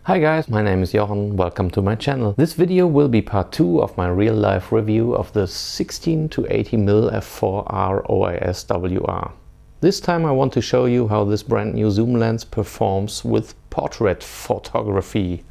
Hi guys, my name is Jochen, welcome to my channel. This video will be part 2 of my real-life review of the 16 to 80mm f4 R OIS WR. This time I want to show you how this brand new zoom lens performs with portrait photography.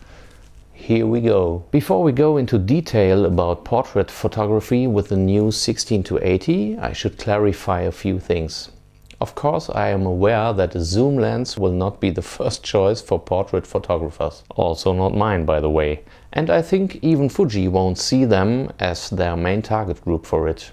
Here we go. Before we go into detail about portrait photography with the new 16 to 80, I should clarify a few things. Of course, I am aware that a zoom lens will not be the first choice for portrait photographers. Also not mine, by the way. And I think even Fuji won't see them as their main target group for it.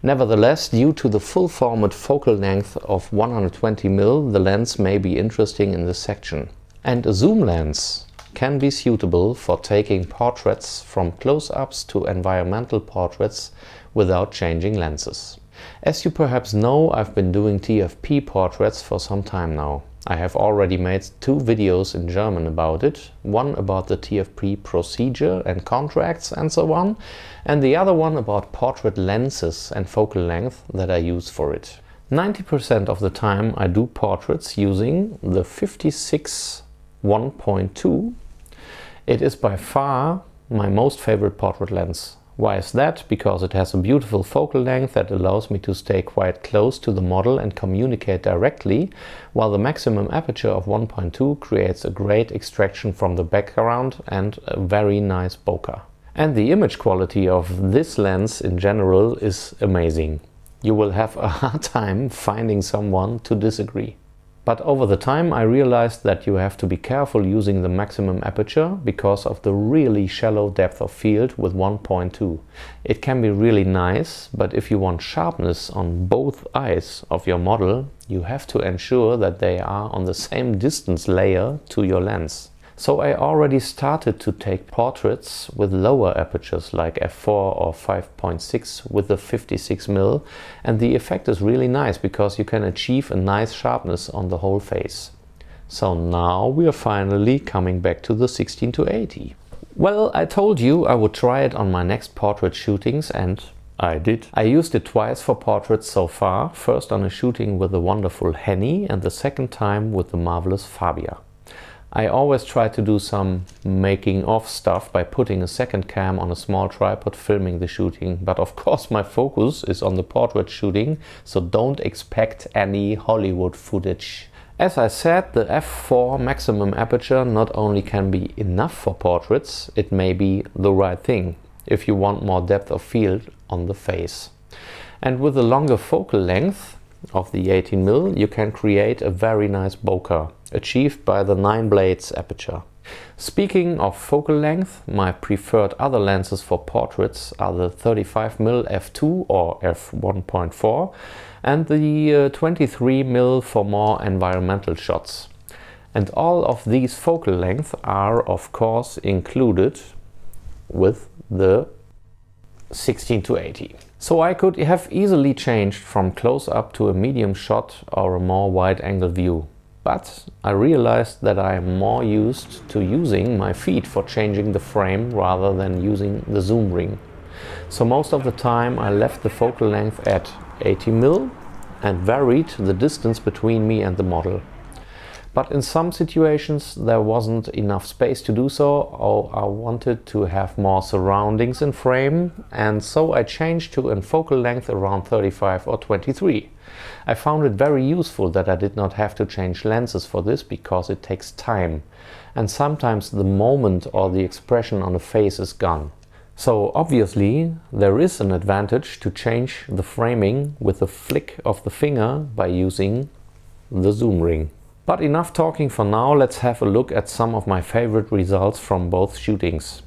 Nevertheless, due to the full format focal length of 120mm, the lens may be interesting in this section. And a zoom lens can be suitable for taking portraits from close-ups to environmental portraits without changing lenses. As you perhaps know, I've been doing TFP portraits for some time now. I have already made 2 videos in German about it, one about the TFP procedure and contracts and so on, and the other one about portrait lenses and focal length that I use for it. 90% of the time I do portraits using the 56 1.2. It is by far my most favorite portrait lens. Why is that? Because it has a beautiful focal length that allows me to stay quite close to the model and communicate directly, while the maximum aperture of 1.2 creates a great extraction from the background and a very nice bokeh. And the image quality of this lens in general is amazing. You will have a hard time finding someone to disagree. But over the time I realized that you have to be careful using the maximum aperture because of the really shallow depth of field with 1.2. It can be really nice, but if you want sharpness on both eyes of your model, you have to ensure that they are on the same distance layer to your lens. So I already started to take portraits with lower apertures like f4 or 5.6 with the 56mm, and the effect is really nice because you can achieve a nice sharpness on the whole face. So now we are finally coming back to the 16 to 80. Well, I told you I would try it on my next portrait shootings, and I did. I used it twice for portraits so far, first on a shooting with the wonderful Henny and the second time with the marvelous Fabia. I always try to do some making of stuff by putting a second cam on a small tripod filming the shooting, but of course my focus is on the portrait shooting, so don't expect any Hollywood footage. As I said, the f4 maximum aperture not only can be enough for portraits, it may be the right thing if you want more depth of field on the face. And with a longer focal length of the 18mm, you can create a very nice bokeh, achieved by the 9 blades aperture. Speaking of focal length, my preferred other lenses for portraits are the 35mm f2 or f1.4 and the 23mm for more environmental shots. And all of these focal lengths are of course included with the 16 to 80. So I could have easily changed from close-up to a medium shot or a more wide-angle view. But I realized that I am more used to using my feet for changing the frame rather than using the zoom ring. So most of the time I left the focal length at 80mm and varied the distance between me and the model. But in some situations there wasn't enough space to do so, or I wanted to have more surroundings in frame, and so I changed to a focal length around 35 or 23. I found it very useful that I did not have to change lenses for this because it takes time, and sometimes the moment or the expression on a face is gone. So obviously there is an advantage to change the framing with a flick of the finger by using the zoom ring. But enough talking for now, let's have a look at some of my favorite results from both shootings.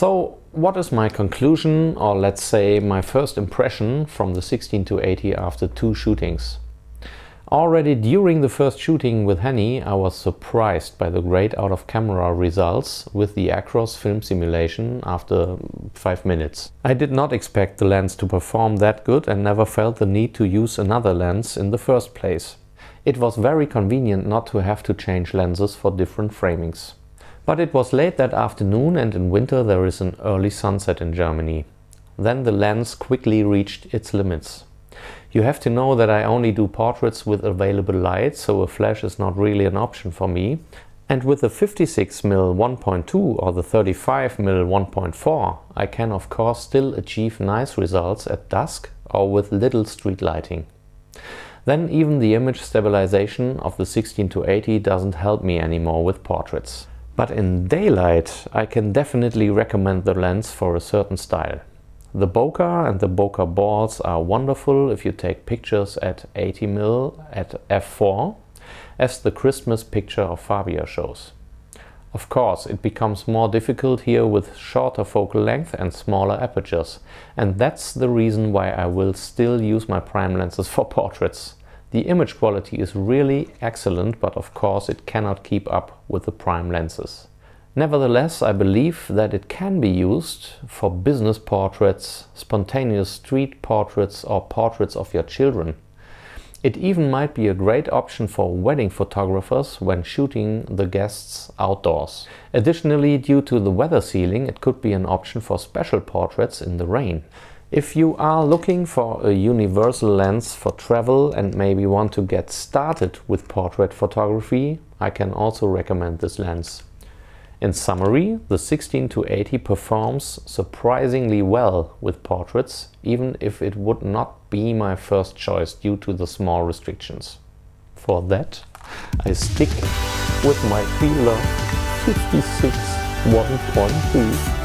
So what is my conclusion, or let's say my first impression from the 16-80 after 2 shootings? Already during the first shooting with Henny, I was surprised by the great out-of-camera results with the Acros film simulation after 5 minutes. I did not expect the lens to perform that good and never felt the need to use another lens in the first place. It was very convenient not to have to change lenses for different framings. But it was late that afternoon, and in winter there is an early sunset in Germany. Then the lens quickly reached its limits. You have to know that I only do portraits with available light, so a flash is not really an option for me. And with the 56mm 1.2 or the 35mm 1.4, I can of course still achieve nice results at dusk or with little street lighting. Then even the image stabilization of the 16-80 doesn't help me anymore with portraits. But in daylight I can definitely recommend the lens for a certain style. The Bokeh and the Bokeh balls are wonderful if you take pictures at 80mm at f4, as the Christmas picture of Fabia shows. Of course, it becomes more difficult here with shorter focal length and smaller apertures, and that's the reason why I will still use my prime lenses for portraits. The image quality is really excellent, but of course it cannot keep up with the prime lenses. Nevertheless, I believe that it can be used for business portraits, spontaneous street portraits or portraits of your children. It even might be a great option for wedding photographers when shooting the guests outdoors. Additionally, due to the weather sealing, it could be an option for special portraits in the rain. If you are looking for a universal lens for travel and maybe want to get started with portrait photography, I can also recommend this lens. In summary, the 16-80 performs surprisingly well with portraits, even if it would not be my first choice due to the small restrictions. For that, I stick with my beloved 56 1.2.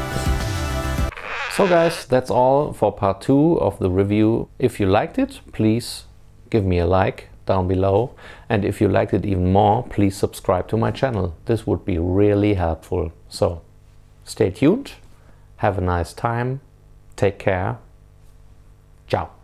So guys, that's all for part 2 of the review. If you liked it, please give me a like down below, and if you liked it even more, please subscribe to my channel. This would be really helpful. So stay tuned, have a nice time, take care, ciao.